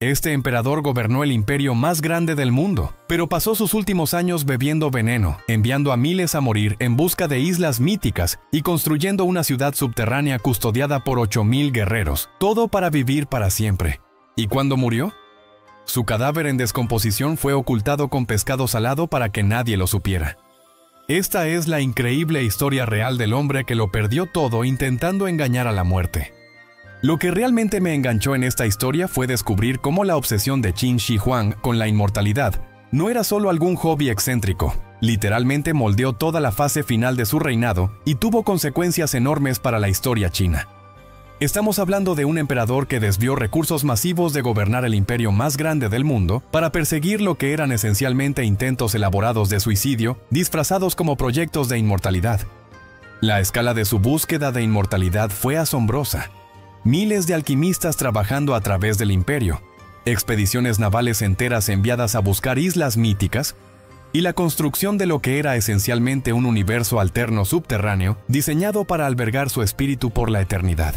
Este emperador gobernó el imperio más grande del mundo, pero pasó sus últimos años bebiendo veneno, enviando a miles a morir en busca de islas míticas y construyendo una ciudad subterránea custodiada por 8000 guerreros, todo para vivir para siempre. ¿Y cuándo murió? Su cadáver en descomposición fue ocultado con pescado salado para que nadie lo supiera. Esta es la increíble historia real del hombre que lo perdió todo intentando engañar a la muerte. Lo que realmente me enganchó en esta historia fue descubrir cómo la obsesión de Qin Shi Huang con la inmortalidad no era solo algún hobby excéntrico. Literalmente moldeó toda la fase final de su reinado y tuvo consecuencias enormes para la historia china. Estamos hablando de un emperador que desvió recursos masivos de gobernar el imperio más grande del mundo para perseguir lo que eran esencialmente intentos elaborados de suicidio, disfrazados como proyectos de inmortalidad. La escala de su búsqueda de inmortalidad fue asombrosa. Miles de alquimistas trabajando a través del imperio, expediciones navales enteras enviadas a buscar islas míticas, y la construcción de lo que era esencialmente un universo alterno subterráneo diseñado para albergar su espíritu por la eternidad.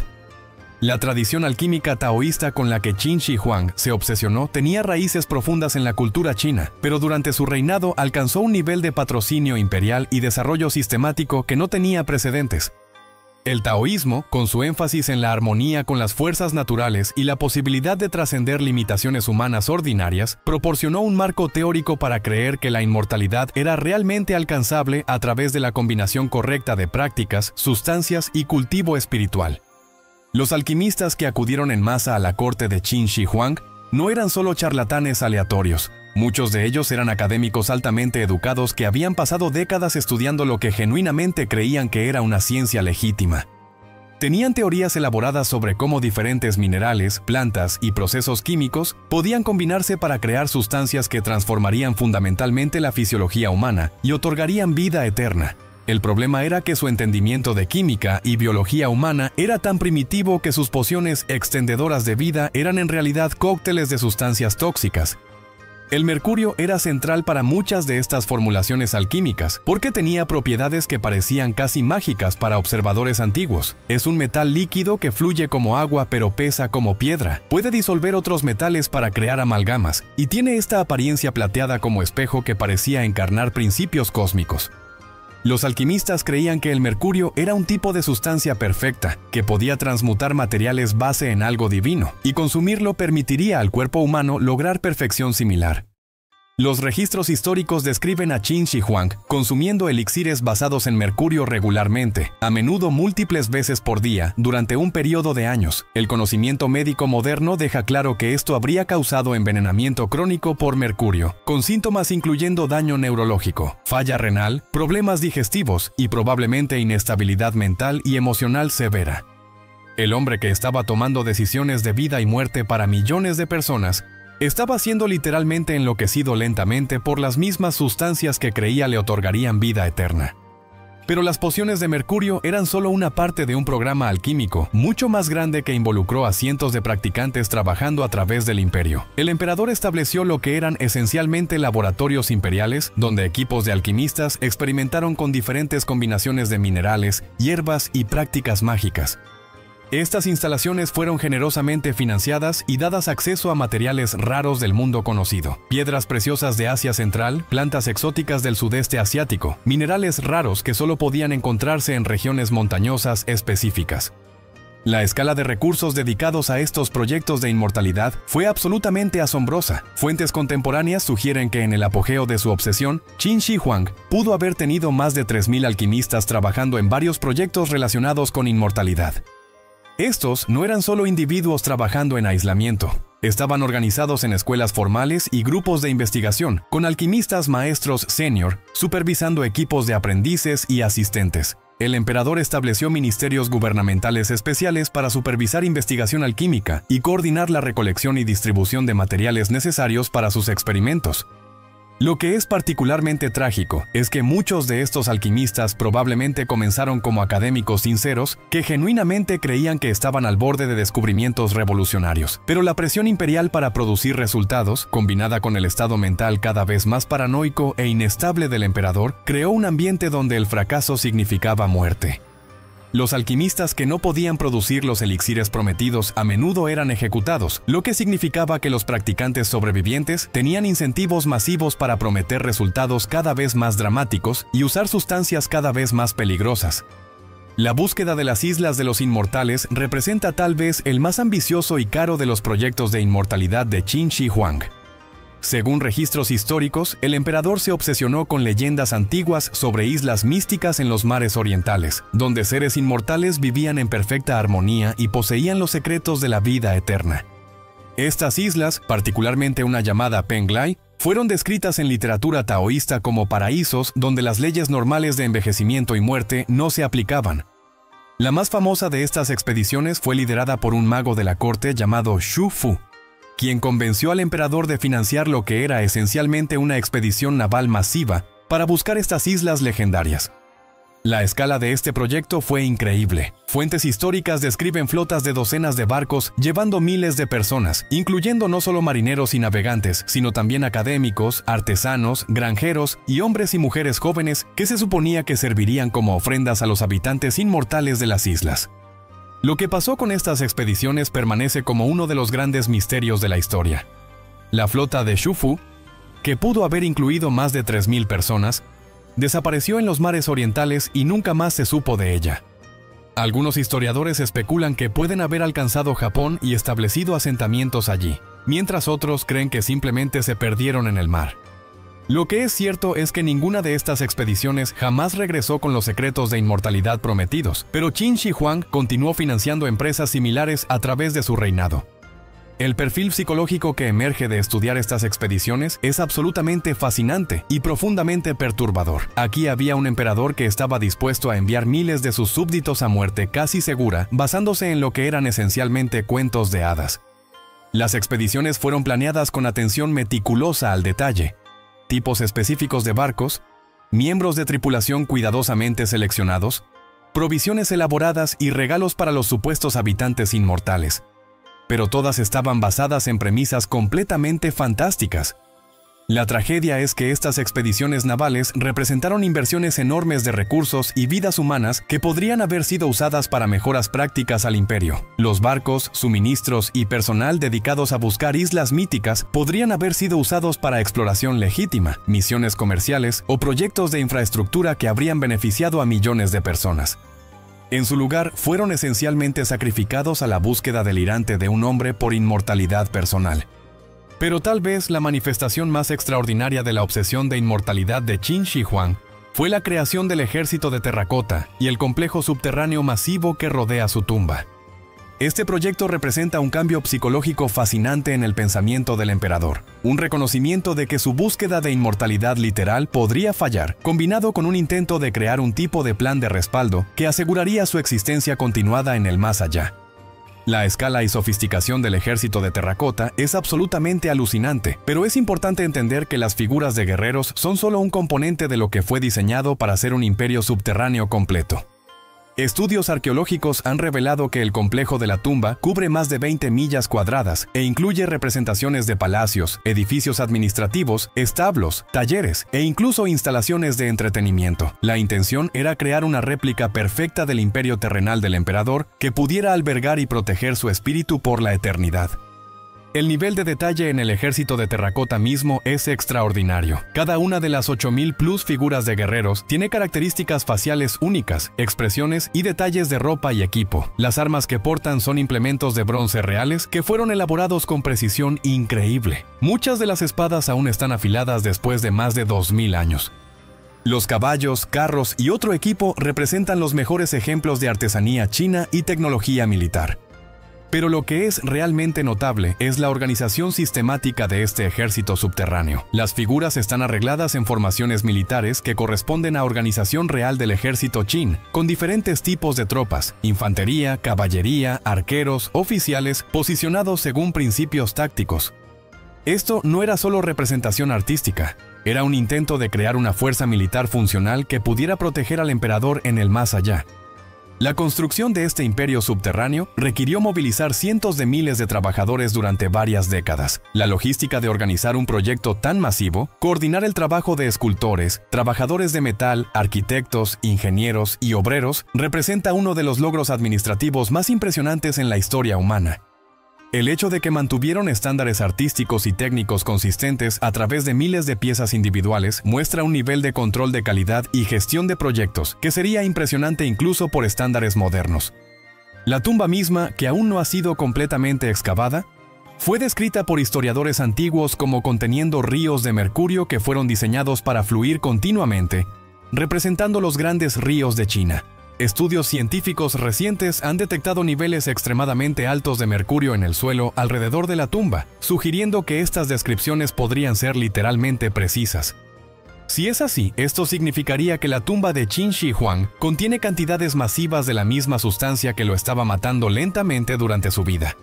La tradición alquímica taoísta con la que Qin Shi Huang se obsesionó tenía raíces profundas en la cultura china, pero durante su reinado alcanzó un nivel de patrocinio imperial y desarrollo sistemático que no tenía precedentes. El taoísmo, con su énfasis en la armonía con las fuerzas naturales y la posibilidad de trascender limitaciones humanas ordinarias, proporcionó un marco teórico para creer que la inmortalidad era realmente alcanzable a través de la combinación correcta de prácticas, sustancias y cultivo espiritual. Los alquimistas que acudieron en masa a la corte de Qin Shi Huang no eran solo charlatanes aleatorios. Muchos de ellos eran académicos altamente educados que habían pasado décadas estudiando lo que genuinamente creían que era una ciencia legítima. Tenían teorías elaboradas sobre cómo diferentes minerales, plantas y procesos químicos podían combinarse para crear sustancias que transformarían fundamentalmente la fisiología humana y otorgarían vida eterna. El problema era que su entendimiento de química y biología humana era tan primitivo que sus pociones extendedoras de vida eran en realidad cócteles de sustancias tóxicas. El mercurio era central para muchas de estas formulaciones alquímicas, porque tenía propiedades que parecían casi mágicas para observadores antiguos. Es un metal líquido que fluye como agua pero pesa como piedra. Puede disolver otros metales para crear amalgamas, y tiene esta apariencia plateada como espejo que parecía encarnar principios cósmicos. Los alquimistas creían que el mercurio era un tipo de sustancia perfecta, que podía transmutar materiales base en algo divino, y consumirlo permitiría al cuerpo humano lograr perfección similar. Los registros históricos describen a Qin Shi Huang consumiendo elixires basados en mercurio regularmente, a menudo múltiples veces por día, durante un periodo de años. El conocimiento médico moderno deja claro que esto habría causado envenenamiento crónico por mercurio, con síntomas incluyendo daño neurológico, falla renal, problemas digestivos y probablemente inestabilidad mental y emocional severa. El hombre que estaba tomando decisiones de vida y muerte para millones de personas estaba siendo literalmente enloquecido lentamente por las mismas sustancias que creía le otorgarían vida eterna. Pero las pociones de mercurio eran solo una parte de un programa alquímico mucho más grande que involucró a cientos de practicantes trabajando a través del imperio. El emperador estableció lo que eran esencialmente laboratorios imperiales, donde equipos de alquimistas experimentaron con diferentes combinaciones de minerales, hierbas y prácticas mágicas. Estas instalaciones fueron generosamente financiadas y dadas acceso a materiales raros del mundo conocido, piedras preciosas de Asia Central, plantas exóticas del sudeste asiático, minerales raros que solo podían encontrarse en regiones montañosas específicas. La escala de recursos dedicados a estos proyectos de inmortalidad fue absolutamente asombrosa. Fuentes contemporáneas sugieren que en el apogeo de su obsesión, Qin Shi Huang pudo haber tenido más de 3000 alquimistas trabajando en varios proyectos relacionados con inmortalidad. Estos no eran solo individuos trabajando en aislamiento. Estaban organizados en escuelas formales y grupos de investigación, con alquimistas maestros senior, supervisando equipos de aprendices y asistentes. El emperador estableció ministerios gubernamentales especiales para supervisar investigación alquímica y coordinar la recolección y distribución de materiales necesarios para sus experimentos. Lo que es particularmente trágico es que muchos de estos alquimistas probablemente comenzaron como académicos sinceros que genuinamente creían que estaban al borde de descubrimientos revolucionarios. Pero la presión imperial para producir resultados, combinada con el estado mental cada vez más paranoico e inestable del emperador, creó un ambiente donde el fracaso significaba muerte. Los alquimistas que no podían producir los elixires prometidos a menudo eran ejecutados, lo que significaba que los practicantes sobrevivientes tenían incentivos masivos para prometer resultados cada vez más dramáticos y usar sustancias cada vez más peligrosas. La búsqueda de las Islas de los Inmortales representa tal vez el más ambicioso y caro de los proyectos de inmortalidad de Qin Shi Huang. Según registros históricos, el emperador se obsesionó con leyendas antiguas sobre islas místicas en los mares orientales, donde seres inmortales vivían en perfecta armonía y poseían los secretos de la vida eterna. Estas islas, particularmente una llamada Penglai, fueron descritas en literatura taoísta como paraísos donde las leyes normales de envejecimiento y muerte no se aplicaban. La más famosa de estas expediciones fue liderada por un mago de la corte llamado Xu Fu, quien convenció al emperador de financiar lo que era esencialmente una expedición naval masiva para buscar estas islas legendarias. La escala de este proyecto fue increíble. Fuentes históricas describen flotas de docenas de barcos llevando miles de personas, incluyendo no solo marineros y navegantes, sino también académicos, artesanos, granjeros y hombres y mujeres jóvenes que se suponía que servirían como ofrendas a los habitantes inmortales de las islas. Lo que pasó con estas expediciones permanece como uno de los grandes misterios de la historia. La flota de Xu Fu, que pudo haber incluido más de 3.000 personas, desapareció en los mares orientales y nunca más se supo de ella. Algunos historiadores especulan que pueden haber alcanzado Japón y establecido asentamientos allí, mientras otros creen que simplemente se perdieron en el mar. Lo que es cierto es que ninguna de estas expediciones jamás regresó con los secretos de inmortalidad prometidos, pero Qin Shi Huang continuó financiando empresas similares a través de su reinado. El perfil psicológico que emerge de estudiar estas expediciones es absolutamente fascinante y profundamente perturbador. Aquí había un emperador que estaba dispuesto a enviar miles de sus súbditos a muerte casi segura, basándose en lo que eran esencialmente cuentos de hadas. Las expediciones fueron planeadas con atención meticulosa al detalle, tipos específicos de barcos, miembros de tripulación cuidadosamente seleccionados, provisiones elaboradas y regalos para los supuestos habitantes inmortales. Pero todas estaban basadas en premisas completamente fantásticas. La tragedia es que estas expediciones navales representaron inversiones enormes de recursos y vidas humanas que podrían haber sido usadas para mejoras prácticas al imperio. Los barcos, suministros y personal dedicados a buscar islas míticas podrían haber sido usados para exploración legítima, misiones comerciales o proyectos de infraestructura que habrían beneficiado a millones de personas. En su lugar, fueron esencialmente sacrificados a la búsqueda delirante de un hombre por inmortalidad personal. Pero tal vez la manifestación más extraordinaria de la obsesión de inmortalidad de Qin Shi Huang fue la creación del ejército de terracota y el complejo subterráneo masivo que rodea su tumba. Este proyecto representa un cambio psicológico fascinante en el pensamiento del emperador, un reconocimiento de que su búsqueda de inmortalidad literal podría fallar, combinado con un intento de crear un tipo de plan de respaldo que aseguraría su existencia continuada en el más allá. La escala y sofisticación del ejército de terracota es absolutamente alucinante, pero es importante entender que las figuras de guerreros son solo un componente de lo que fue diseñado para ser un imperio subterráneo completo. Estudios arqueológicos han revelado que el complejo de la tumba cubre más de 20 millas cuadradas e incluye representaciones de palacios, edificios administrativos, establos, talleres e incluso instalaciones de entretenimiento. La intención era crear una réplica perfecta del imperio terrenal del emperador que pudiera albergar y proteger su espíritu por la eternidad. El nivel de detalle en el ejército de terracota mismo es extraordinario. Cada una de las 8.000 plus figuras de guerreros tiene características faciales únicas, expresiones y detalles de ropa y equipo. Las armas que portan son implementos de bronce reales que fueron elaborados con precisión increíble. Muchas de las espadas aún están afiladas después de más de 2.000 años. Los caballos, carros y otro equipo representan los mejores ejemplos de artesanía china y tecnología militar. Pero lo que es realmente notable es la organización sistemática de este ejército subterráneo. Las figuras están arregladas en formaciones militares que corresponden a organización real del ejército Qin, con diferentes tipos de tropas, infantería, caballería, arqueros, oficiales, posicionados según principios tácticos. Esto no era solo representación artística, era un intento de crear una fuerza militar funcional que pudiera proteger al emperador en el más allá. La construcción de este imperio subterráneo requirió movilizar cientos de miles de trabajadores durante varias décadas. La logística de organizar un proyecto tan masivo, coordinar el trabajo de escultores, trabajadores de metal, arquitectos, ingenieros y obreros, representa uno de los logros administrativos más impresionantes en la historia humana. El hecho de que mantuvieron estándares artísticos y técnicos consistentes a través de miles de piezas individuales muestra un nivel de control de calidad y gestión de proyectos que sería impresionante incluso por estándares modernos. La tumba misma, que aún no ha sido completamente excavada, fue descrita por historiadores antiguos como conteniendo ríos de mercurio que fueron diseñados para fluir continuamente, representando los grandes ríos de China. Estudios científicos recientes han detectado niveles extremadamente altos de mercurio en el suelo alrededor de la tumba, sugiriendo que estas descripciones podrían ser literalmente precisas. Si es así, esto significaría que la tumba de Qin Shi Huang contiene cantidades masivas de la misma sustancia que lo estaba matando lentamente durante su vida.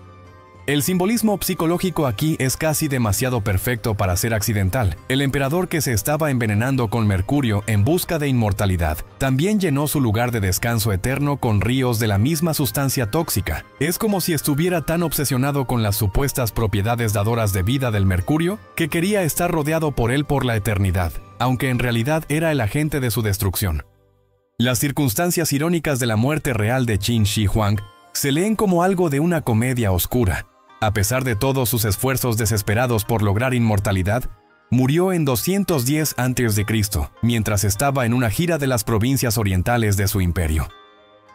El simbolismo psicológico aquí es casi demasiado perfecto para ser accidental. El emperador que se estaba envenenando con mercurio en busca de inmortalidad también llenó su lugar de descanso eterno con ríos de la misma sustancia tóxica. Es como si estuviera tan obsesionado con las supuestas propiedades dadoras de vida del mercurio que quería estar rodeado por él por la eternidad, aunque en realidad era el agente de su destrucción. Las circunstancias irónicas de la muerte real de Qin Shi Huang se leen como algo de una comedia oscura. A pesar de todos sus esfuerzos desesperados por lograr inmortalidad, murió en 210 a.C., mientras estaba en una gira de las provincias orientales de su imperio.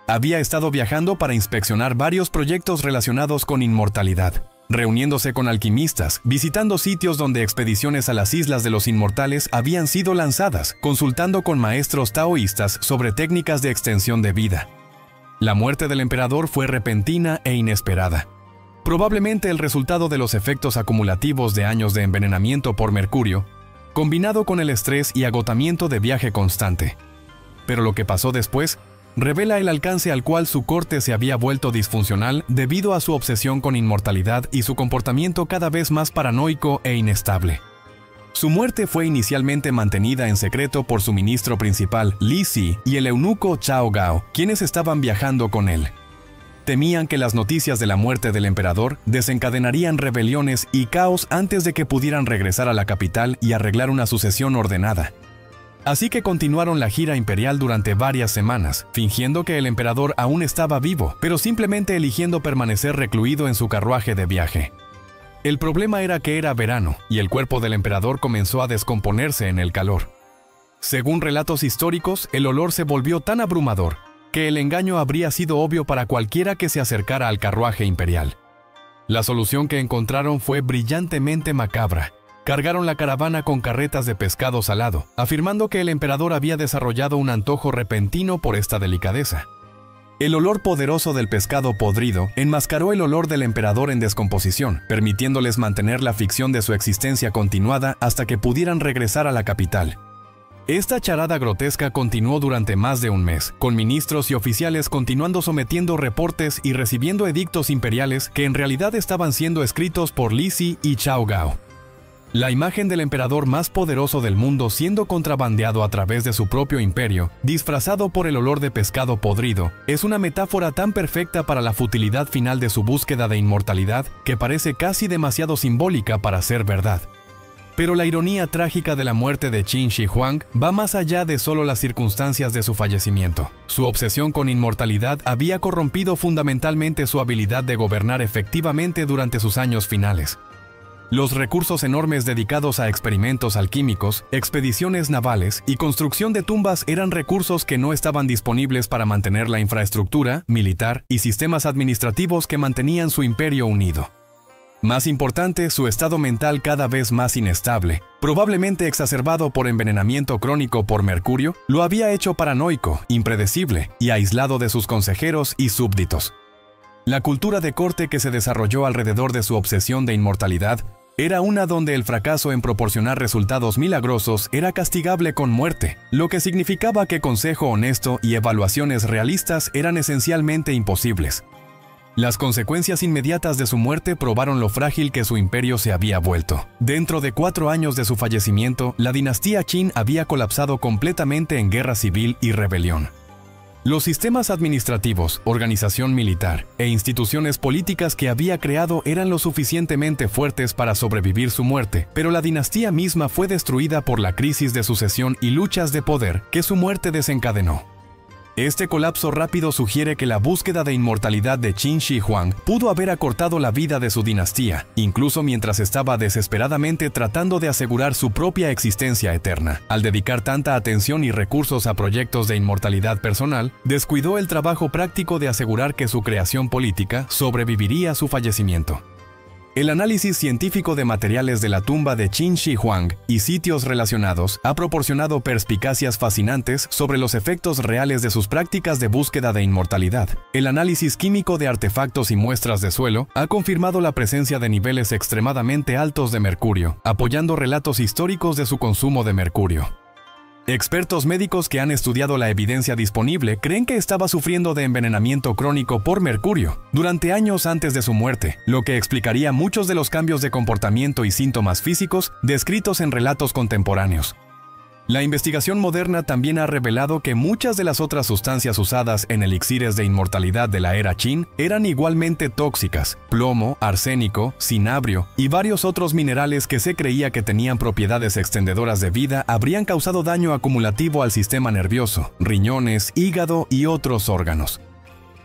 Había estado viajando para inspeccionar varios proyectos relacionados con inmortalidad, reuniéndose con alquimistas, visitando sitios donde expediciones a las Islas de los Inmortales habían sido lanzadas, consultando con maestros taoístas sobre técnicas de extensión de vida. La muerte del emperador fue repentina e inesperada. Probablemente el resultado de los efectos acumulativos de años de envenenamiento por mercurio, combinado con el estrés y agotamiento de viaje constante. Pero lo que pasó después revela el alcance al cual su corte se había vuelto disfuncional debido a su obsesión con inmortalidad y su comportamiento cada vez más paranoico e inestable. Su muerte fue inicialmente mantenida en secreto por su ministro principal, Li Si, y el eunuco Chao Gao, quienes estaban viajando con él. Temían que las noticias de la muerte del emperador desencadenarían rebeliones y caos antes de que pudieran regresar a la capital y arreglar una sucesión ordenada. Así que continuaron la gira imperial durante varias semanas, fingiendo que el emperador aún estaba vivo, pero simplemente eligiendo permanecer recluido en su carruaje de viaje. El problema era que era verano, y el cuerpo del emperador comenzó a descomponerse en el calor. Según relatos históricos, el olor se volvió tan abrumador que el engaño habría sido obvio para cualquiera que se acercara al carruaje imperial. La solución que encontraron fue brillantemente macabra. Cargaron la caravana con carretas de pescado salado, afirmando que el emperador había desarrollado un antojo repentino por esta delicadeza. El olor poderoso del pescado podrido enmascaró el olor del emperador en descomposición, permitiéndoles mantener la ficción de su existencia continuada hasta que pudieran regresar a la capital. Esta charada grotesca continuó durante más de un mes, con ministros y oficiales continuando sometiendo reportes y recibiendo edictos imperiales que en realidad estaban siendo escritos por Li Si y Chao Gao. La imagen del emperador más poderoso del mundo siendo contrabandeado a través de su propio imperio, disfrazado por el olor de pescado podrido, es una metáfora tan perfecta para la futilidad final de su búsqueda de inmortalidad que parece casi demasiado simbólica para ser verdad. Pero la ironía trágica de la muerte de Qin Shi Huang va más allá de solo las circunstancias de su fallecimiento. Su obsesión con inmortalidad había corrompido fundamentalmente su habilidad de gobernar efectivamente durante sus años finales. Los recursos enormes dedicados a experimentos alquímicos, expediciones navales y construcción de tumbas eran recursos que no estaban disponibles para mantener la infraestructura militar y sistemas administrativos que mantenían su imperio unido. Más importante, su estado mental cada vez más inestable, probablemente exacerbado por envenenamiento crónico por mercurio, lo había hecho paranoico, impredecible y aislado de sus consejeros y súbditos. La cultura de corte que se desarrolló alrededor de su obsesión de inmortalidad era una donde el fracaso en proporcionar resultados milagrosos era castigable con muerte, lo que significaba que consejo honesto y evaluaciones realistas eran esencialmente imposibles. Las consecuencias inmediatas de su muerte probaron lo frágil que su imperio se había vuelto. Dentro de 4 años de su fallecimiento, la dinastía Qin había colapsado completamente en guerra civil y rebelión. Los sistemas administrativos, organización militar e instituciones políticas que había creado eran lo suficientemente fuertes para sobrevivir su muerte, pero la dinastía misma fue destruida por la crisis de sucesión y luchas de poder que su muerte desencadenó. Este colapso rápido sugiere que la búsqueda de inmortalidad de Qin Shi Huang pudo haber acortado la vida de su dinastía, incluso mientras estaba desesperadamente tratando de asegurar su propia existencia eterna. Al dedicar tanta atención y recursos a proyectos de inmortalidad personal, descuidó el trabajo práctico de asegurar que su creación política sobreviviría a su fallecimiento. El análisis científico de materiales de la tumba de Qin Shi Huang y sitios relacionados ha proporcionado perspicacias fascinantes sobre los efectos reales de sus prácticas de búsqueda de inmortalidad. El análisis químico de artefactos y muestras de suelo ha confirmado la presencia de niveles extremadamente altos de mercurio, apoyando relatos históricos de su consumo de mercurio. Expertos médicos que han estudiado la evidencia disponible creen que estaba sufriendo de envenenamiento crónico por mercurio durante años antes de su muerte, lo que explicaría muchos de los cambios de comportamiento y síntomas físicos descritos en relatos contemporáneos. La investigación moderna también ha revelado que muchas de las otras sustancias usadas en elixires de inmortalidad de la era Qin eran igualmente tóxicas: plomo, arsénico, cinabrio y varios otros minerales que se creía que tenían propiedades extendedoras de vida habrían causado daño acumulativo al sistema nervioso, riñones, hígado y otros órganos.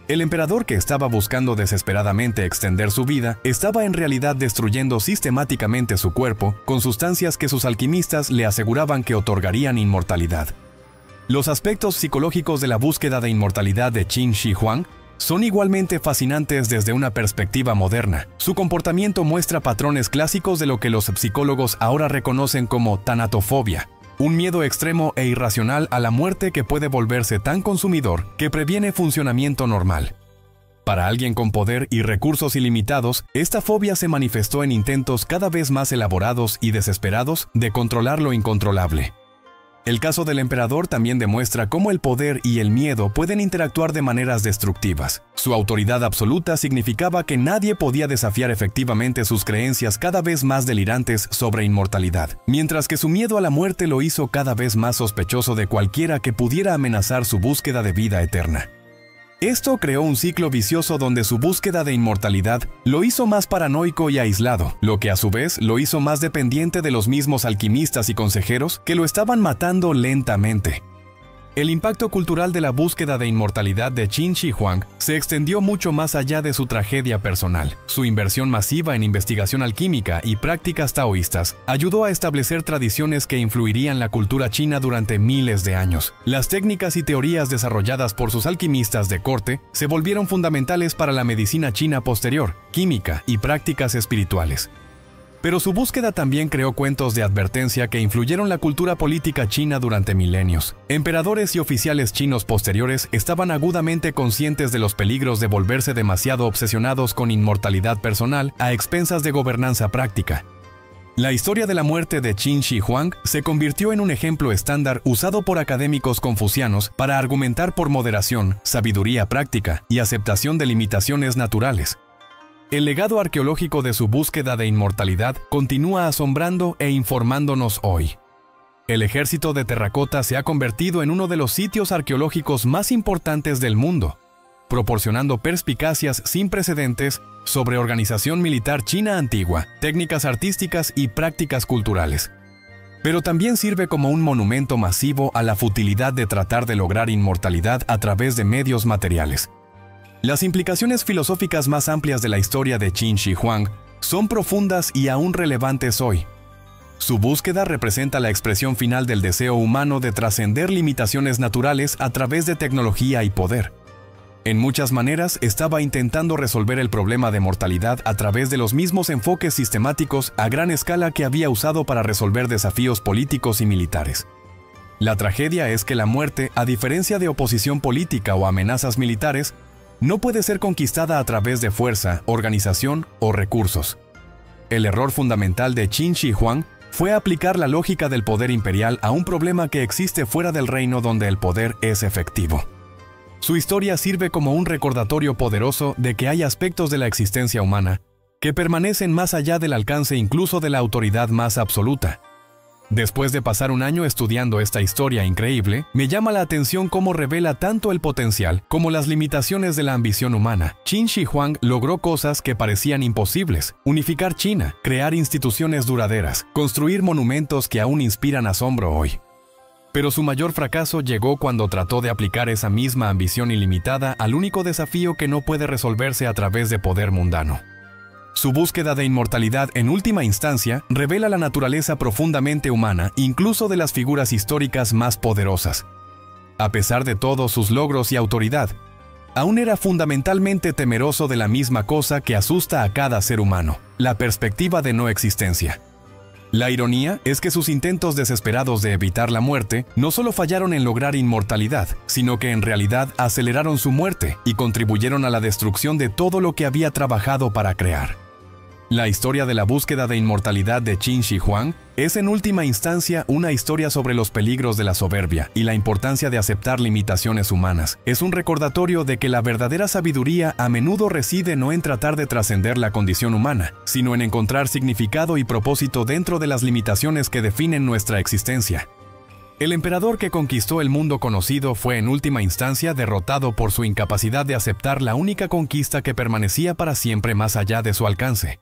El emperador, que estaba buscando desesperadamente extender su vida, estaba en realidad destruyendo sistemáticamente su cuerpo con sustancias que sus alquimistas le aseguraban que otorgarían inmortalidad. Los aspectos psicológicos de la búsqueda de inmortalidad de Qin Shi Huang son igualmente fascinantes desde una perspectiva moderna. Su comportamiento muestra patrones clásicos de lo que los psicólogos ahora reconocen como tanatofobia, un miedo extremo e irracional a la muerte que puede volverse tan consumidor que previene funcionamiento normal. Para alguien con poder y recursos ilimitados, esta fobia se manifestó en intentos cada vez más elaborados y desesperados de controlar lo incontrolable. El caso del emperador también demuestra cómo el poder y el miedo pueden interactuar de maneras destructivas. Su autoridad absoluta significaba que nadie podía desafiar efectivamente sus creencias cada vez más delirantes sobre inmortalidad, mientras que su miedo a la muerte lo hizo cada vez más sospechoso de cualquiera que pudiera amenazar su búsqueda de vida eterna. Esto creó un ciclo vicioso donde su búsqueda de inmortalidad lo hizo más paranoico y aislado, lo que a su vez lo hizo más dependiente de los mismos alquimistas y consejeros que lo estaban matando lentamente. El impacto cultural de la búsqueda de inmortalidad de Qin Shi Huang se extendió mucho más allá de su tragedia personal. Su inversión masiva en investigación alquímica y prácticas taoístas ayudó a establecer tradiciones que influirían la cultura china durante miles de años. Las técnicas y teorías desarrolladas por sus alquimistas de corte se volvieron fundamentales para la medicina china posterior, química y prácticas espirituales. Pero su búsqueda también creó cuentos de advertencia que influyeron la cultura política china durante milenios. Emperadores y oficiales chinos posteriores estaban agudamente conscientes de los peligros de volverse demasiado obsesionados con inmortalidad personal a expensas de gobernanza práctica. La historia de la muerte de Qin Shi Huang se convirtió en un ejemplo estándar usado por académicos confucianos para argumentar por moderación, sabiduría práctica y aceptación de limitaciones naturales. El legado arqueológico de su búsqueda de inmortalidad continúa asombrando e informándonos hoy. El ejército de terracota se ha convertido en uno de los sitios arqueológicos más importantes del mundo, proporcionando perspicacias sin precedentes sobre organización militar china antigua, técnicas artísticas y prácticas culturales. Pero también sirve como un monumento masivo a la futilidad de tratar de lograr inmortalidad a través de medios materiales. Las implicaciones filosóficas más amplias de la historia de Qin Shi Huang son profundas y aún relevantes hoy. Su búsqueda representa la expresión final del deseo humano de trascender limitaciones naturales a través de tecnología y poder. En muchas maneras, estaba intentando resolver el problema de mortalidad a través de los mismos enfoques sistemáticos a gran escala que había usado para resolver desafíos políticos y militares. La tragedia es que la muerte, a diferencia de oposición política o amenazas militares, no puede ser conquistada a través de fuerza, organización o recursos. El error fundamental de Qin Shi Huang fue aplicar la lógica del poder imperial a un problema que existe fuera del reino donde el poder es efectivo. Su historia sirve como un recordatorio poderoso de que hay aspectos de la existencia humana que permanecen más allá del alcance incluso de la autoridad más absoluta. Después de pasar un año estudiando esta historia increíble, me llama la atención cómo revela tanto el potencial como las limitaciones de la ambición humana. Qin Shi Huang logró cosas que parecían imposibles: unificar China, crear instituciones duraderas, construir monumentos que aún inspiran asombro hoy. Pero su mayor fracaso llegó cuando trató de aplicar esa misma ambición ilimitada al único desafío que no puede resolverse a través de poder mundano. Su búsqueda de inmortalidad en última instancia revela la naturaleza profundamente humana, incluso de las figuras históricas más poderosas. A pesar de todos sus logros y autoridad, aún era fundamentalmente temeroso de la misma cosa que asusta a cada ser humano: la perspectiva de no existencia. La ironía es que sus intentos desesperados de evitar la muerte no solo fallaron en lograr inmortalidad, sino que en realidad aceleraron su muerte y contribuyeron a la destrucción de todo lo que había trabajado para crear. La historia de la búsqueda de inmortalidad de Qin Shi Huang es en última instancia una historia sobre los peligros de la soberbia y la importancia de aceptar limitaciones humanas. Es un recordatorio de que la verdadera sabiduría a menudo reside no en tratar de trascender la condición humana, sino en encontrar significado y propósito dentro de las limitaciones que definen nuestra existencia. El emperador que conquistó el mundo conocido fue en última instancia derrotado por su incapacidad de aceptar la única conquista que permanecía para siempre más allá de su alcance: